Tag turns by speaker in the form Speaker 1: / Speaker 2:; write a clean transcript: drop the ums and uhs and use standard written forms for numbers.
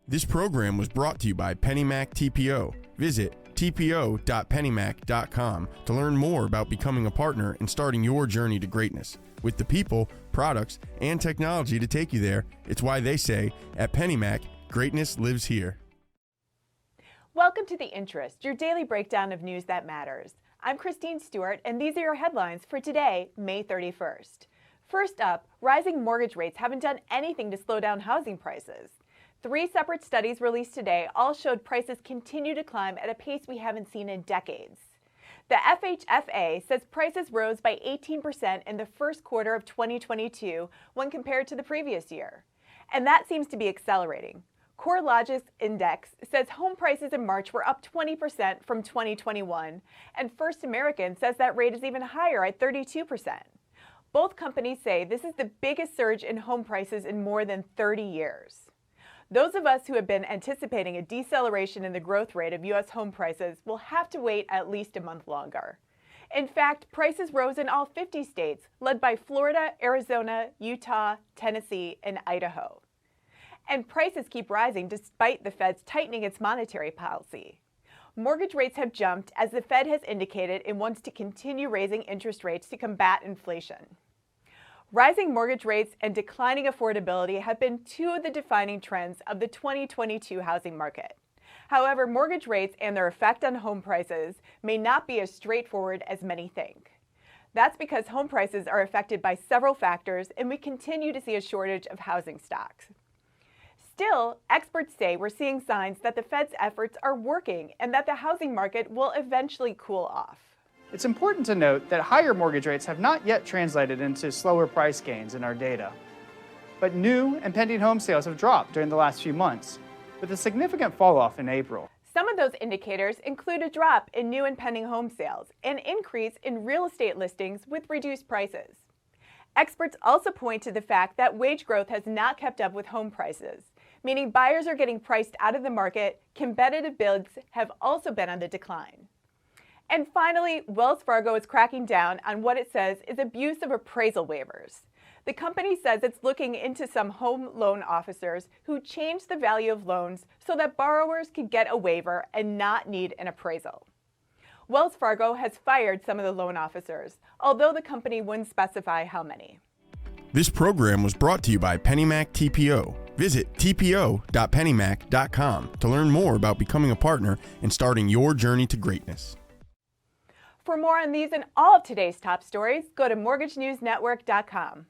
Speaker 1: This program was brought to you by PennyMac TPO. Visit tpo.pennymac.com to learn more about becoming a partner and starting your journey to greatness. With the people, products, and technology to take you there, it's why they say, at PennyMac, greatness lives here.
Speaker 2: Welcome to The Interest, your daily breakdown of news that matters. I'm Christine Stewart, and these are your headlines for today, May 31st. First up, rising mortgage rates haven't done anything to slow down housing prices. 3 separate studies released today all showed prices continue to climb at a pace we haven't seen in decades. The FHFA says prices rose by 18% in the first quarter of 2022 when compared to the previous year. And that seems to be accelerating. CoreLogic's index says home prices in March were up 20% from 2021, and First American says that rate is even higher at 32%. Both companies say this is the biggest surge in home prices in more than 30 years. Those of us who have been anticipating a deceleration in the growth rate of U.S. home prices will have to wait at least a month longer. In fact, prices rose in all 50 states, led by Florida, Arizona, Utah, Tennessee, and Idaho. And prices keep rising despite the Fed's tightening its monetary policy. Mortgage rates have jumped as the Fed has indicated it wants to continue raising interest rates to combat inflation. Rising mortgage rates and declining affordability have been 2 of the defining trends of the 2022 housing market. However, mortgage rates and their effect on home prices may not be as straightforward as many think. That's because home prices are affected by several factors, and we continue to see a shortage of housing stocks. Still, experts say we're seeing signs that the Fed's efforts are working and that the housing market will eventually cool off.
Speaker 3: It's important to note that higher mortgage rates have not yet translated into slower price gains in our data. But new and pending home sales have dropped during the last few months, with a significant fall-off in April.
Speaker 2: Some of those indicators include a drop in new and pending home sales, an increase in real estate listings with reduced prices. Experts also point to the fact that wage growth has not kept up with home prices, meaning buyers are getting priced out of the market. Competitive bids have also been on the decline. And finally, Wells Fargo is cracking down on what it says is abuse of appraisal waivers. The company says it's looking into some home loan officers who changed the value of loans so that borrowers could get a waiver and not need an appraisal. Wells Fargo has fired some of the loan officers, although the company wouldn't specify how many.
Speaker 1: This program was brought to you by PennyMac TPO. Visit tpo.pennymac.com to learn more about becoming a partner and starting your journey to greatness.
Speaker 2: For more on these and all of today's top stories, go to mortgagenewsnetwork.com.